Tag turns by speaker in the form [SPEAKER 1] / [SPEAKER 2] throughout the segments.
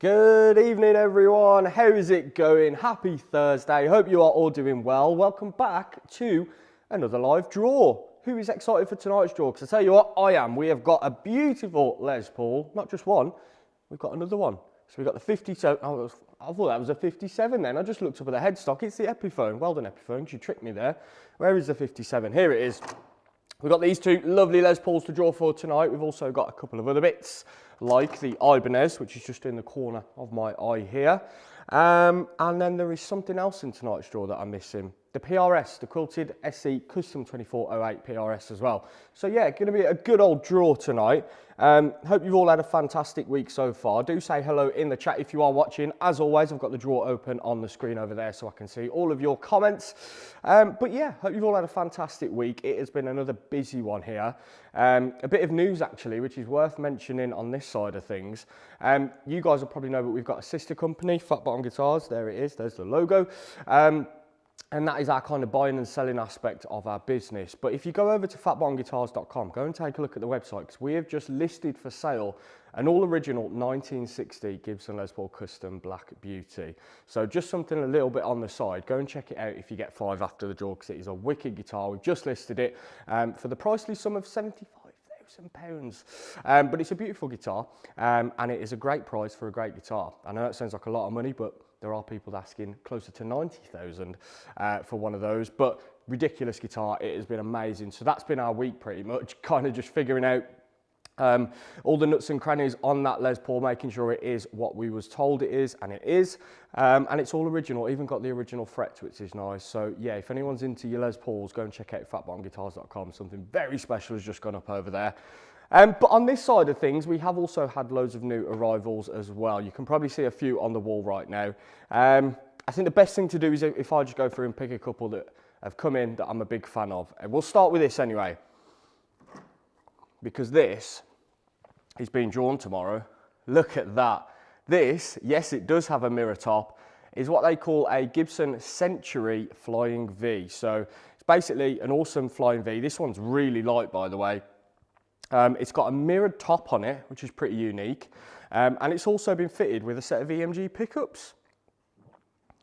[SPEAKER 1] Good evening, everyone. How is it going? Happy Thursday. Hope you are all doing well. Welcome back to another live draw. Who is excited for tonight's draw? Because I tell you what, I am. We have got a beautiful Les Paul. Not just one, we've got another one. So we've got the 57. Oh, I thought that was a 57 then. I just looked up at the headstock. It's the Epiphone. Well done, Epiphone. You tricked me there. Where is the 57? Here it is. We've got these two lovely Les Pauls to draw for tonight. We've also got a couple of other bits, like the Ibanez, which is just in the corner of my eye here. And then there is something else in tonight's draw that I'm missing. The PRS, the Quilted SE Custom 2408 PRS as well. So yeah, going to be a good old draw tonight. Hope you've all had a fantastic week so far. Do say hello in the chat if you are watching. As always, I've got the draw open on the screen over there so I can see all of your comments. But yeah, hope you've all had a fantastic week. It has been another busy one here. A bit of news actually, which is worth mentioning on this side of things. You guys will probably know, but we've got a sister company, Fat Bottom Guitars. There it is, there's the logo. And that is our kind of buying and selling aspect of our business. But if you go over to fatbottomguitars.com, go and take a look at the website, because we have just listed for sale an all original 1960 Gibson Les Paul Custom Black Beauty. So just something a little bit on the side. Go and check it out if you get 5 after the draw, because it is a wicked guitar. We've just listed it for the pricely sum of £75,000. But it's a beautiful guitar, and it is a great price for a great guitar. I know it sounds like a lot of money, but there are people asking closer to 90,000 for one of those, but ridiculous guitar. It has been amazing. So that's been our week pretty much, kind of just figuring out all the nuts and crannies on that Les Paul, making sure it is what we was told it is, and it is. And it's all original, even got the original frets, which is nice. So yeah, if anyone's into your Les Pauls, go and check out fatbottomguitars.com. Something very special has just gone up over there. But on this side of things, we have also had loads of new arrivals as well. You can probably see a few on the wall right now. I think the best thing to do is if I just go through and pick a couple that have come in that I'm a big fan of. And we'll start with this anyway, because this is being drawn tomorrow. Look at that. This, yes, it does have a mirror top, is what they call a Gibson Century Flying V. So it's basically an awesome Flying V. This one's really light, by the way. It's got a mirrored top on it, which is pretty unique. And it's also been fitted with a set of EMG pickups.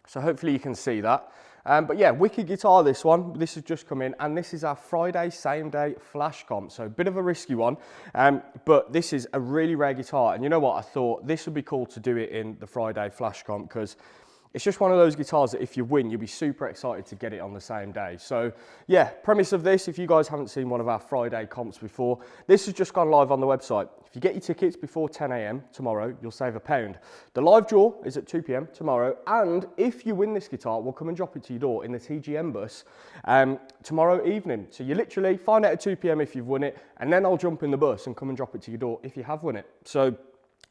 [SPEAKER 1] So hopefully you can see that. But yeah, wicked guitar, this one. This has just come in, and this is our Friday same day flash comp. So a bit of a risky one, but this is a really rare guitar. And you know what? I thought this would be cool to do it in the Friday flash comp, because it's just one of those guitars that if you win, you'll be super excited to get it on the same day. So yeah, premise of this, if you guys haven't seen one of our Friday comps before, this has just gone live on the website. If you get your tickets before 10 AM tomorrow, you'll save £1. The live draw is at 2 PM tomorrow. And if you win this guitar, we'll come and drop it to your door in the TGM bus tomorrow evening. So you literally find out at 2 PM if you've won it, and then I'll jump in the bus and come and drop it to your door if you have won it. So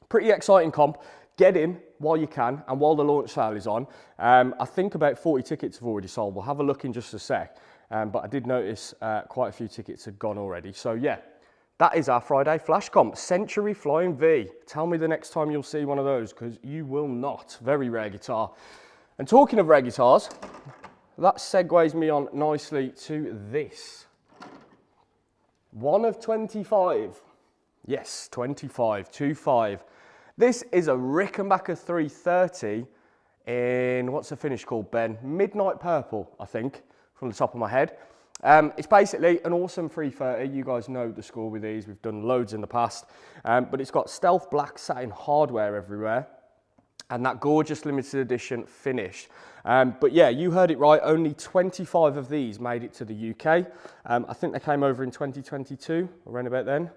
[SPEAKER 1] pretty exciting comp. Get in while you can and while the launch sale is on. I think about 40 tickets have already sold. We'll have a look in just a sec. But I did notice quite a few tickets had gone already. So yeah, that is our Friday flash comp. Century Flying V. Tell me the next time you'll see one of those, because you will not. Very rare guitar. And talking of rare guitars, that segues me on nicely to this. One of 25. Yes, 25, 2-5. This is a Rickenbacker 330 in, what's the finish called, Ben? Midnight Purple, I think, from the top of my head. It's basically an awesome 330. You guys know the score with these. We've done loads in the past. But it's got stealth black satin hardware everywhere, and that gorgeous limited edition finish. But yeah, you heard it right. Only 25 of these made it to the UK. I think they came over in 2022, around about then.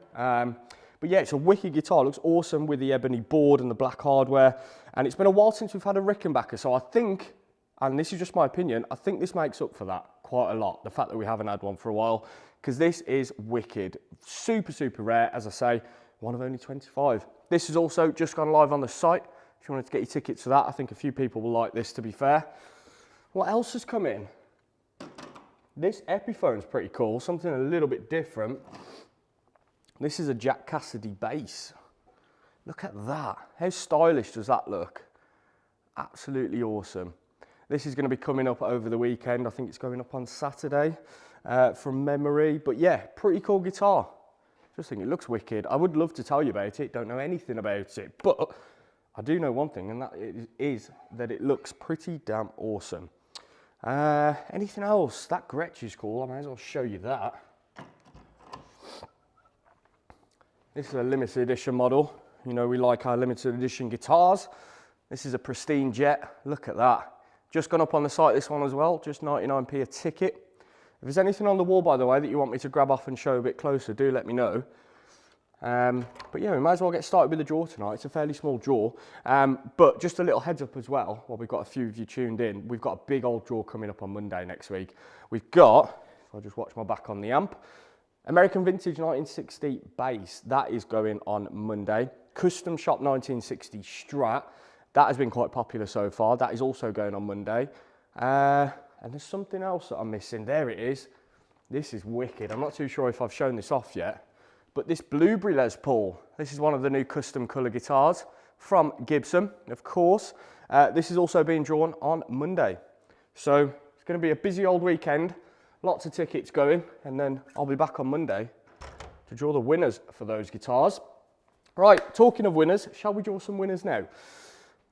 [SPEAKER 1] But yeah, it's a wicked guitar. It looks awesome with the ebony board and the black hardware. And it's been a while since we've had a Rickenbacker. So I think, and this is just my opinion, I think this makes up for that quite a lot. The fact that we haven't had one for a while, because this is wicked. Super, super rare. As I say, one of only 25. This has also just gone live on the site. If you wanted to get your tickets for that, I think a few people will like this, to be fair. What else has come in? This Epiphone's pretty cool. Something a little bit different. This is a Jack Cassidy bass. Look at that. How stylish does that look? Absolutely awesome. This is going to be coming up over the weekend. I think it's going up on Saturday from memory. But yeah, pretty cool guitar. Just think it looks wicked. I would love to tell you about it. Don't know anything about it. But I do know one thing, and that is that it looks pretty damn awesome. Anything else? That Gretsch is cool. I might as well show you that. This is a limited edition model. You know, we like our limited edition guitars. This is a pristine jet. Look at that. Just gone up on the site, this one as well, just 99p a ticket. If there's anything on the wall, by the way, that you want me to grab off and show a bit closer, do let me know. But yeah, we might as well get started with the draw tonight. It's a fairly small draw, but just a little heads up as well, while we've got a few of you tuned in, we've got a big old draw coming up on Monday next week. We've got, if I just watch my back on the amp, American Vintage 1960 bass, that is going on Monday. Custom Shop 1960 Strat, that has been quite popular so far, that is also going on Monday. And there's something else that I'm missing, there it is. This is wicked, I'm not too sure if I've shown this off yet. But this Blueberry Les Paul, this is one of the new custom colour guitars from Gibson, of course. This is also being drawn on Monday. So it's going to be a busy old weekend, lots of tickets going, and then I'll be back on Monday to draw the winners for those guitars. Right, talking of winners, shall we draw some winners now?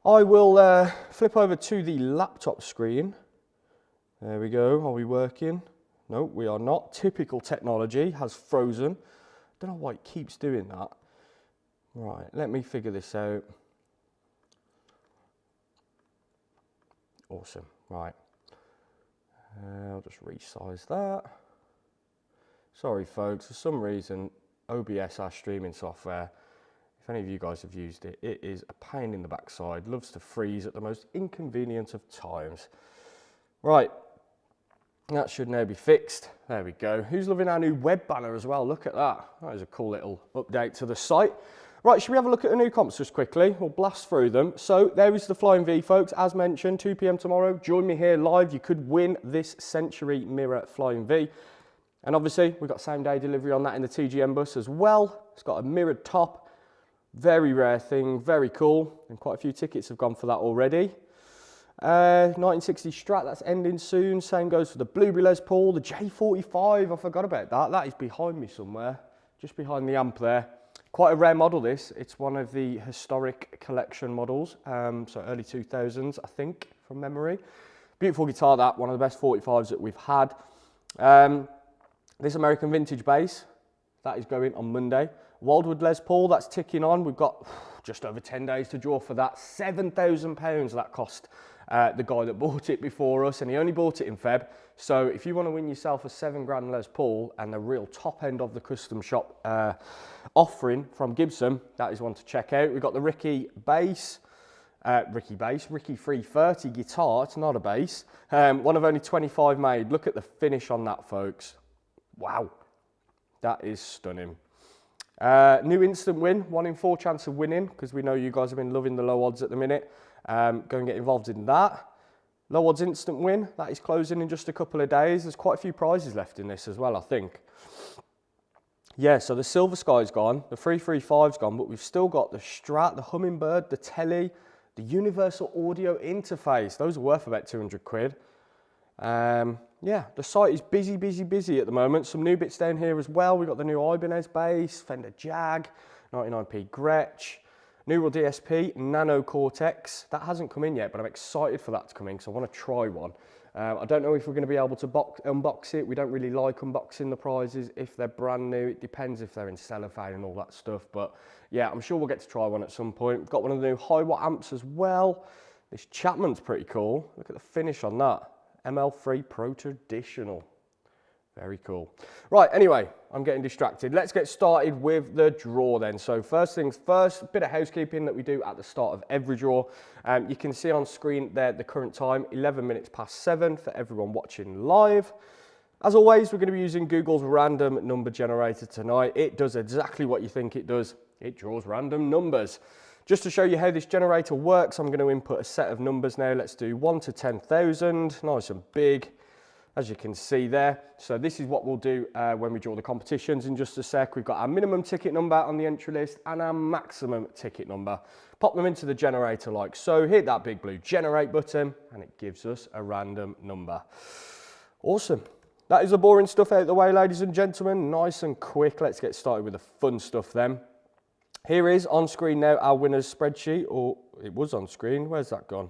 [SPEAKER 1] I will flip over to the laptop screen. There we go, are we working? No, we are not. Typical technology has frozen. Don't know why it keeps doing that. Right, let me figure this out. Awesome, right. I'll just resize that. Sorry folks, for some reason, OBS, our streaming software, if any of you guys have used it, it is a pain in the backside. Loves to freeze at the most inconvenient of times. Right. That should now be fixed. There we go. Who's loving our new web banner as well? Look at that. That is a cool little update to the site. Right, should we have a look at the new comps just quickly? We'll blast through them. So there is the Flying V, folks. As mentioned, 2 p.m. tomorrow. Join me here live. You could win this Century Mirror Flying V. And obviously, we've got same day delivery on that in the TGM bus as well. It's got a mirrored top. Very rare thing, very cool. And quite a few tickets have gone for that already. 1960 Strat, that's ending soon. Same goes for the Blueberry Les Paul, the J45, I forgot about that. That is behind me somewhere, just behind the amp there. Quite a rare model this. It's one of the historic collection models, so early 2000s, I think, from memory. Beautiful guitar that, one of the best 45s that we've had. This American Vintage bass, that is going on Monday. Wildwood Les Paul, that's ticking on. We've got just over 10 days to draw for that. £7,000 that cost the guy that bought it before us, and he only bought it in Feb. So if you want to win yourself a £7,000 Les Paul and the real top end of the custom shop offering from Gibson, that is one to check out. We've got the Ricky 330 guitar. It's not a bass. One of only 25 made. Look at the finish on that, folks. Wow, that is stunning. New instant win, 1 in 4 chance of winning, because we know you guys have been loving the low odds at the minute. Go and get involved in that. Low odds instant win, that is closing in just a couple of days. There's quite a few prizes left in this as well, I think. Yeah, so the Silver Sky's gone, the 335's gone, but we've still got the Strat, the Hummingbird, the Telly, the Universal Audio Interface. Those are worth about 200 quid. Yeah, the site is busy at the moment. Some new bits down here as well. We've got the new Ibanez bass, Fender Jag, 99p Gretsch, Neural DSP, Nano Cortex. That hasn't come in yet, but I'm excited for that to come in because I want to try one. I don't know if we're going to be able to unbox it. We don't really like unboxing the prizes if they're brand new. It depends if they're in cellophane and all that stuff. But yeah, I'm sure we'll get to try one at some point. We've got one of the new high watt amps as well. This Chapman's pretty cool. Look at the finish on that. ML3 Pro Traditional. Very cool. Right, anyway, I'm getting distracted. Let's get started with the draw then. So first things first, a bit of housekeeping that we do at the start of every draw. You can see on screen there the current time, 11 minutes past 7 for everyone watching live. As always, we're going to be using Google's random number generator tonight. It does exactly what you think it does. It draws random numbers. Just to show you how this generator works, I'm going to input a set of numbers now. Let's do 1 to 10,000, nice and big, as you can see there. So this is what we'll do when we draw the competitions in just a sec. We've got our minimum ticket number on the entry list and our maximum ticket number. Pop them into the generator like so, hit that big blue generate button, and it gives us a random number. Awesome. That is the boring stuff out of the way, ladies and gentlemen. Nice and quick. Let's get started with the fun stuff then. Here is on screen now our winners spreadsheet, or it was on screen. Where's that gone?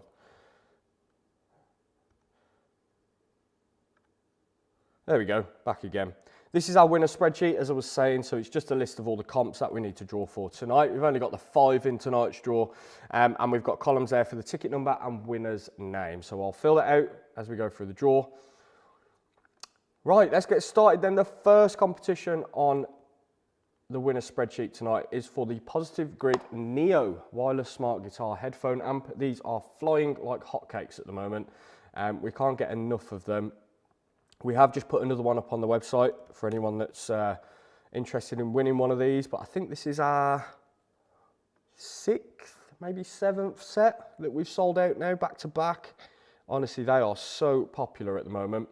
[SPEAKER 1] There we go, back again. This is our winner spreadsheet, as I was saying, so it's just a list of all the comps that we need to draw for tonight. We've only got the 5 in tonight's draw, and we've got columns there for the ticket number and winner's name. So I'll fill that out as we go through the draw. Right, let's get started then. The first competition on the winner spreadsheet tonight is for the Positive Grid Neo wireless smart guitar headphone amp. These are flying like hotcakes at the moment. We can't get enough of them. We have just put another one up on the website for anyone that's interested in winning one of these, but I think this is our 6th, maybe 7th set that we've sold out now, back to back. Honestly, they are so popular at the moment.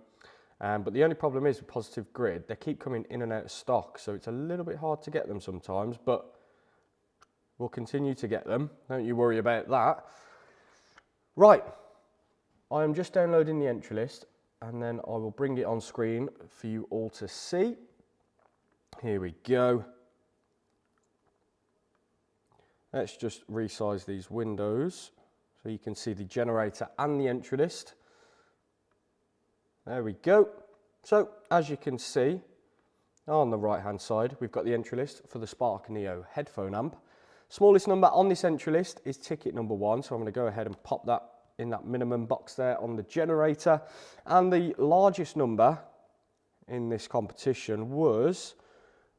[SPEAKER 1] But the only problem is with Positive Grid, they keep coming in and out of stock, so it's a little bit hard to get them sometimes, but we'll continue to get them. Don't you worry about that. Right, I am just downloading the entry list, and then I will bring it on screen for you all to see. Here we go. Let's just resize these windows so you can see the generator and the entry list. There we go. So, as you can see, on the right hand side, we've got the entry list for the Spark Neo headphone amp. Smallest number on this entry list is ticket number 1, so I'm going to go ahead and pop that in that minimum box there on the generator. And the largest number in this competition was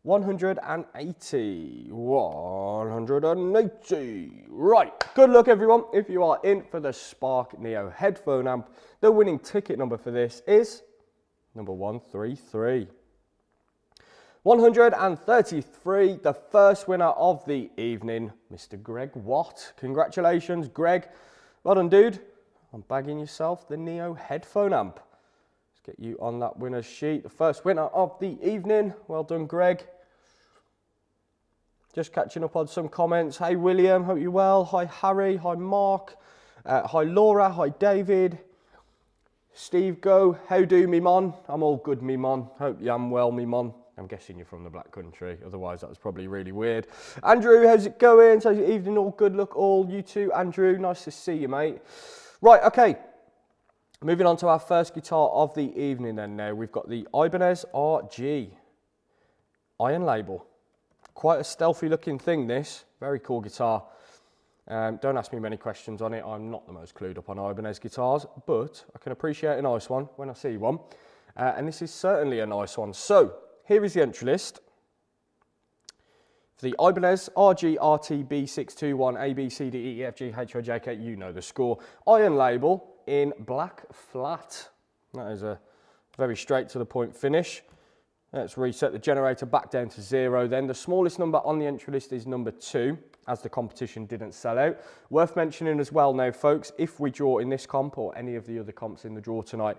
[SPEAKER 1] 180. 180. Right, good luck everyone. If you are in for the Spark Neo headphone amp, the winning ticket number for this is number 133. 133, the first winner of the evening, Mr. Greg Watt. Congratulations, Greg. Well done, dude, on bagging yourself the Neo headphone amp. Let's get you on that winner's sheet. The first winner of the evening. Well done, Greg. Just catching up on some comments. Hey, William, hope you're well. Hi, Harry. Hi, Mark. Hi, Laura. Hi, David. Steve Go. How do, me mon? I'm all good, me mon. Hope you am well, me mon. I'm guessing you're from the Black Country, otherwise that was probably really weird. Andrew, how's it going? So evening, all good luck, all you too, Andrew. Nice to see you, mate. Right, okay. Moving on to our first guitar of the evening then now. We've got the Ibanez RG Iron Label. Quite a stealthy looking thing, this. Very cool guitar. Don't ask me many questions on it. I'm not the most clued up on Ibanez guitars, but I can appreciate a nice one when I see one. And this is certainly a nice one. So, here is the entry list. For the Ibanez RG RT B621 A B C D E F G H I J K, you know the score. Iron Label in black flat. That is a very straight to the point finish. Let's reset the generator back down to 0 then. The smallest number on the entry list is number 2, as the competition didn't sell out. Worth mentioning as well now, folks, if we draw in this comp or any of the other comps in the draw tonight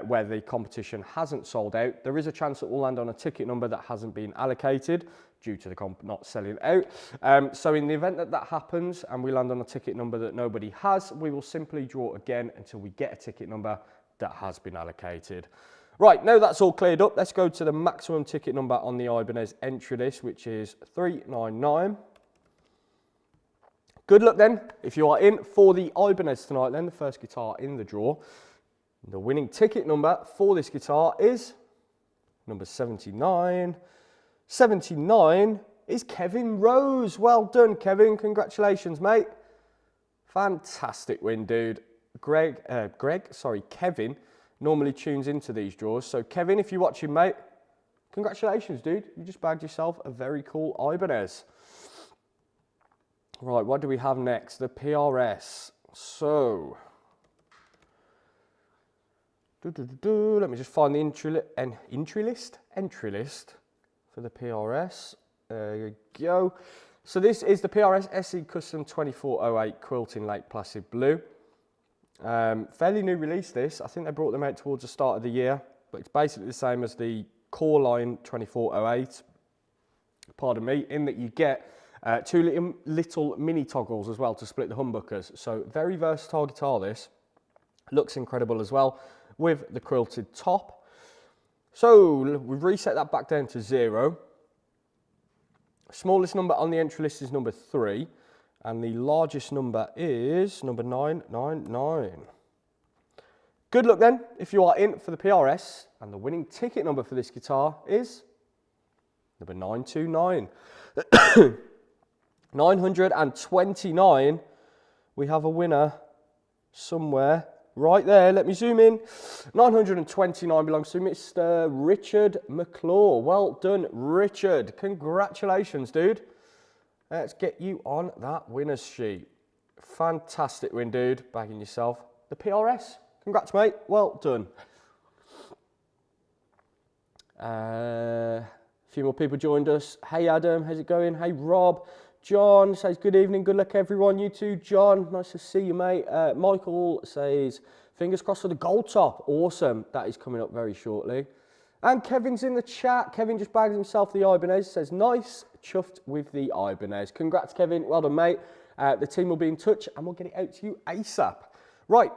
[SPEAKER 1] where the competition hasn't sold out, there is a chance that we'll land on a ticket number that hasn't been allocated due to the comp not selling out. So in the event that that happens and we land on a ticket number that nobody has, we will simply draw again until we get a ticket number that has been allocated. Right, now that's all cleared up, let's go to the maximum ticket number on the Ibanez entry list, which is 399. Good luck then, if you are in for the Ibanez tonight then, the first guitar in the draw. The winning ticket number for this guitar is number 79. 79 is Kevin Rose. Well done, Kevin, congratulations, mate. Fantastic win, dude. Kevin normally tunes into these draws. So Kevin, if you're watching, mate, congratulations, dude. You just bagged yourself a very cool Ibanez. Right, what do we have next? The PRS. So, let me just find the entry list for the PRS. There you go. So this is the PRS SE Custom 2408 Quilting Lake Placid Blue. Fairly new release this. I think they brought them out towards the start of the year, but it's basically the same as the core line 2408, pardon me, in that you get 2 little mini toggles as well to split the humbuckers. So very versatile guitar this. Looks incredible as well with the quilted top. So we've reset that back down to 0. Smallest number on the entry list is number 3, and the largest number is number 999. Good luck then, if you are in for the PRS, and the winning ticket number for this guitar is number 929. 929, we have a winner somewhere right there. Let me zoom in. 929 belongs to Mr. Richard McClure. Well done, Richard. Congratulations, dude. Let's get you on that winner's sheet. Fantastic win, dude. Bagging yourself the PRS. Congrats, mate. Well done. A few more people joined us. Hey, Adam. How's it going? Hey, Rob. John says, good evening. Good luck, everyone. You too, John. Nice to see you, mate. Michael says, fingers crossed for the gold top. Awesome. That is coming up very shortly. And Kevin's in the chat. Kevin just bagged himself the Ibanez. Says, nice. Chuffed with the Ibanez. Congrats, Kevin. Well done, mate. The team will be in touch and we'll get it out to you ASAP. Right.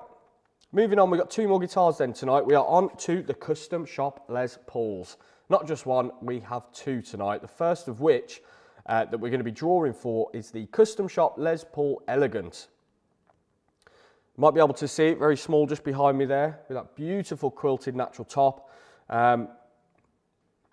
[SPEAKER 1] Moving on, we've got 2 more guitars then tonight. We are on to the Custom Shop Les Pauls. Not just one, we have 2 tonight. The first of which that we're going to be drawing for is the Custom Shop Les Paul Elegant. You might be able to see it very small just behind me there with that beautiful quilted natural top.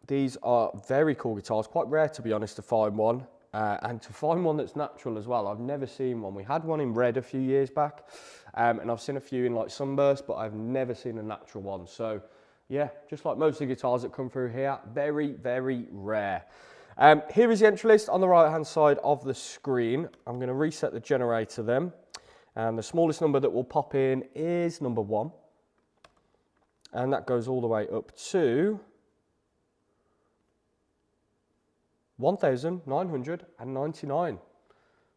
[SPEAKER 1] These are very cool guitars, quite rare to be honest to find one. And to find one that's natural as well. I've never seen one. We had one in red a few years back, and I've seen a few in like sunburst, but I've never seen a natural one. So yeah, just like most of the guitars that come through here, very, very rare. Here is the entry list on the right hand side of the screen. I'm going to reset the generator then, and the smallest number that will pop in is number 1, and that goes all the way up to 1,999.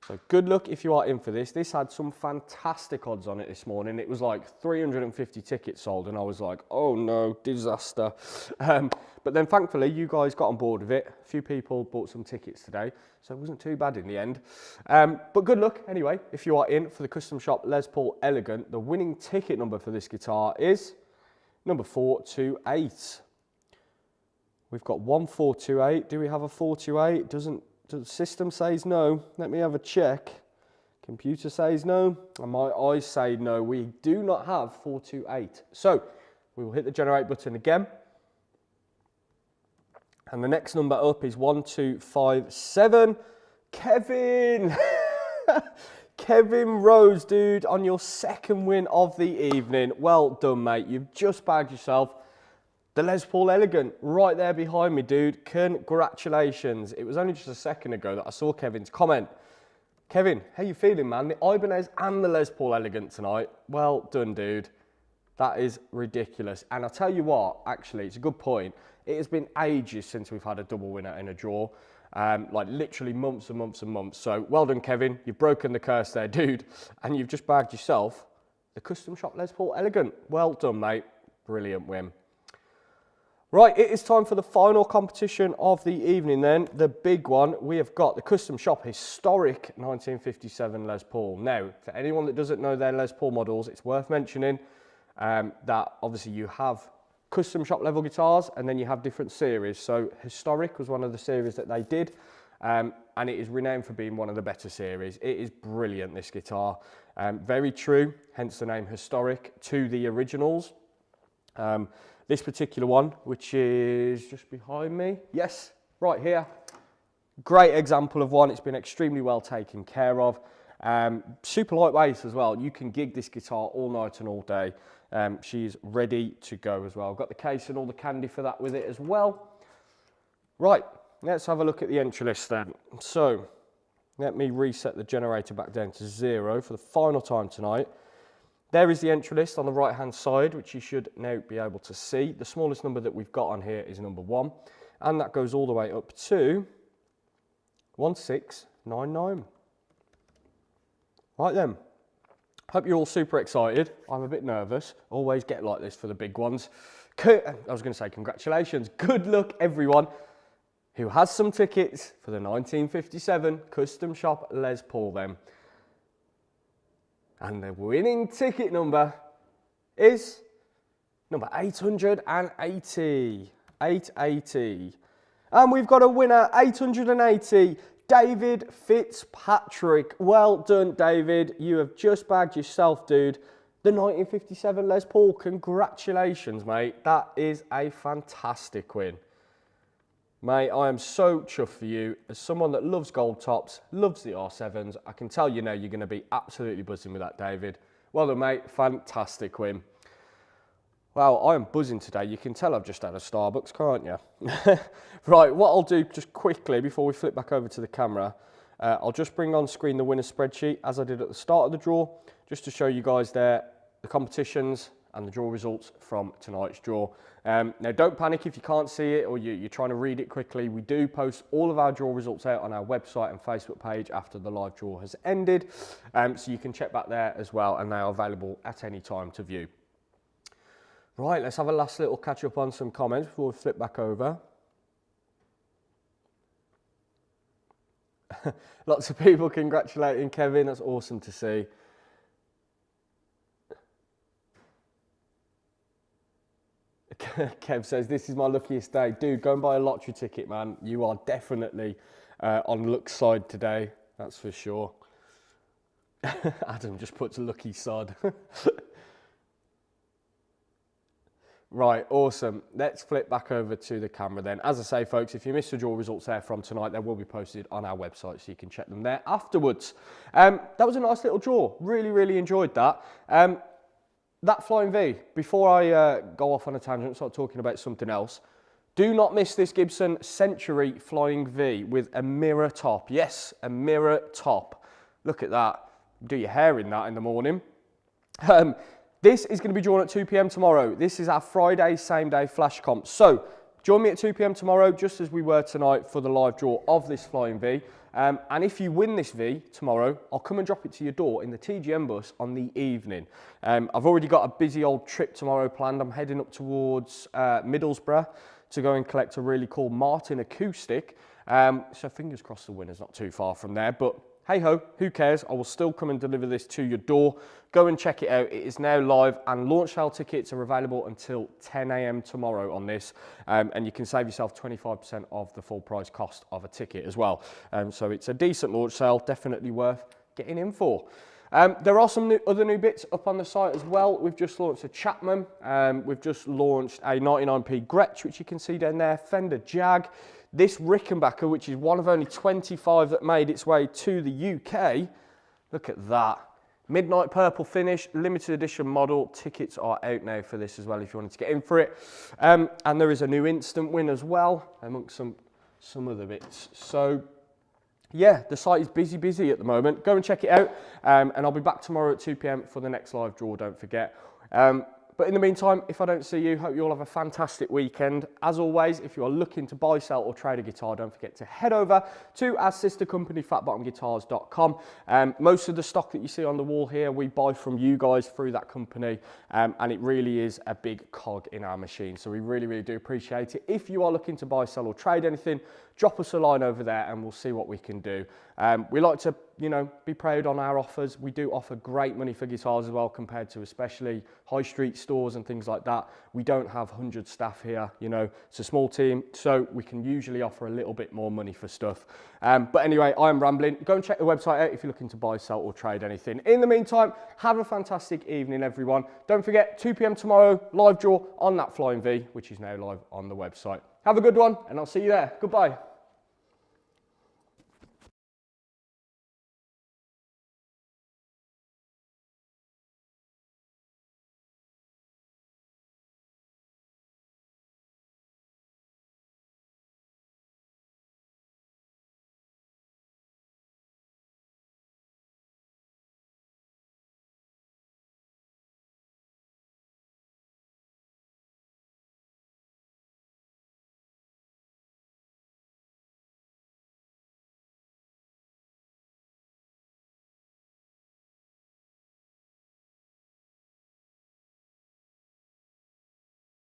[SPEAKER 1] So good luck if you are in for this. This had some fantastic odds on it this morning. It was like 350 tickets sold and I was like, oh no, disaster. But then thankfully you guys got on board with it. A few people bought some tickets today, so it wasn't too bad in the end. But good luck anyway if you are in for the Custom Shop Les Paul Elegant. The winning ticket number for this guitar is number 428. We've got 1428. Do we have a 428? Does the system says no? Let me have a check. Computer says no, and my eyes say no. We do not have 428. So we will hit the generate button again. And the next number up is 1257. Kevin! Kevin Rose, dude, on your 2nd win of the evening. Well done, mate. You've just bagged yourself the Les Paul Elegant right there behind me, dude. Congratulations. It was only just a second ago that I saw Kevin's comment. Kevin, how you feeling, man? The Ibanez and the Les Paul Elegant tonight. Well done, dude. That is ridiculous. And I'll tell you what, actually, it's a good point. It has been ages since we've had a double winner in a draw. Like literally months and months and months. So well done, Kevin. You've broken the curse there, dude. And you've just bagged yourself the Custom Shop Les Paul Elegant. Well done, mate. Brilliant win. Right, it is time for the final competition of the evening then, the big one. We have got the Custom Shop Historic 1957 Les Paul. Now, for anyone that doesn't know their Les Paul models, it's worth mentioning that obviously you have Custom Shop level guitars and then you have different series. So Historic was one of the series that they did, and it is renowned for being one of the better series. It is brilliant, this guitar. Very true, hence the name Historic, to the originals. This particular one, which is just behind me, yes, right here. Great example of one. It's been extremely well taken care of. Super lightweight as well. You can gig this guitar all night and all day. She's ready to go as well. I've got the case and all the candy for that with it as well. Right, let's have a look at the entry list then. So, let me reset the generator back down to 0 for the final time tonight. There is the entry list on the right hand side, which you should now be able to see. The smallest number that we've got on here is number 1, and that goes all the way up to 1699. Right then, hope you're all super excited. I'm a bit nervous, always get like this for the big ones. I was going to say congratulations, good luck everyone who has some tickets for the 1957 Custom Shop Les Paul then. And the winning ticket number is number 880. 880. And we've got a winner, 880, David Fitzpatrick. Well done, David. You have just bagged yourself, dude, the 1957 Les Paul. Congratulations, mate. That is a fantastic win. Mate, I am so chuffed for you. As someone that loves gold tops, loves the R7s, I can tell you now you're going to be absolutely buzzing with that, David. Well done, mate. Fantastic win. Wow, I am buzzing today. You can tell I've just had a Starbucks, can't you? Right, what I'll do just quickly before we flip back over to the camera, I'll just bring on screen the winner spreadsheet as I did at the start of the draw, just to show you guys there the competitions and the draw results from tonight's draw. Now, don't panic if you can't see it or you're trying to read it quickly. We do post all of our draw results out on our website and Facebook page after the live draw has ended, so you can check back there as well, and they are available at any time to view. Right, let's have a last little catch up on some comments before we flip back over. Lots of people congratulating Kevin, that's awesome to see. Kev says, this is my luckiest day. Dude, go and buy a lottery ticket, man. You are definitely on luck's side today, that's for sure. Adam just puts lucky sod. Right, awesome. Let's flip back over to the camera then. As I say, folks, if you missed the draw results there from tonight, they will be posted on our website, so you can check them there afterwards. That was a nice little draw. Really, really enjoyed that. That Flying V, before I go off on a tangent and start talking about something else, do not miss this Gibson Century Flying V with a mirror top. Yes, a mirror top. Look at that. Do your hair in that in the morning. This is going to be drawn at 2 p.m. tomorrow. This is our Friday same day flash comp. So join me at 2 p.m. tomorrow, just as we were tonight, for the live draw of this Flying V. And if you win this V tomorrow, I'll come and drop it to your door in the TGM bus on the evening. I've already got a busy old trip tomorrow planned. I'm heading up towards Middlesbrough to go and collect a really cool Martin acoustic. So fingers crossed the winner's not too far from there, but hey ho, who cares? I will still come and deliver this to your door. Go and check it out. It is now live, and launch sale tickets are available until 10 a.m. tomorrow on this. And you can save yourself 25% of the full price cost of a ticket as well. So it's a decent launch sale, definitely worth getting in for. There are some other new bits up on the site as well. We've just launched a Chapman. We've just launched a 99p Gretsch, which you can see down there, Fender Jag. This Rickenbacker, which is one of only 25 that made its way to the UK. Look at that. Midnight purple finish, limited edition model. Tickets are out now for this as well if you wanted to get in for it. And there is a new instant win as well, amongst some other bits. So yeah, the site is busy at the moment. Go and check it out. And I'll be back tomorrow at 2 p.m. for the next live draw, don't forget. But in the meantime, if I don't see you, hope you all have a fantastic weekend. As always, if you are looking to buy, sell or trade a guitar, don't forget to head over to our sister company, fatbottomguitars.com. Most of the stock that you see on the wall here, we buy from you guys through that company, and it really is a big cog in our machine. So we really do appreciate it. If you are looking to buy, sell or trade anything, drop us a line over there and we'll see what we can do. We like to, be proud on our offers. We do offer great money for guitars as well, compared to especially high street stores and things like that. We don't have 100 staff here, it's a small team, so we can usually offer a little bit more money for stuff. But anyway, I'm rambling. Go and check the website out if you're looking to buy, sell or trade anything. In the meantime, have a fantastic evening, everyone. Don't forget, 2 p.m. tomorrow, live draw on that Flying V, which is now live on the website. Have a good one, and I'll see you there. Goodbye.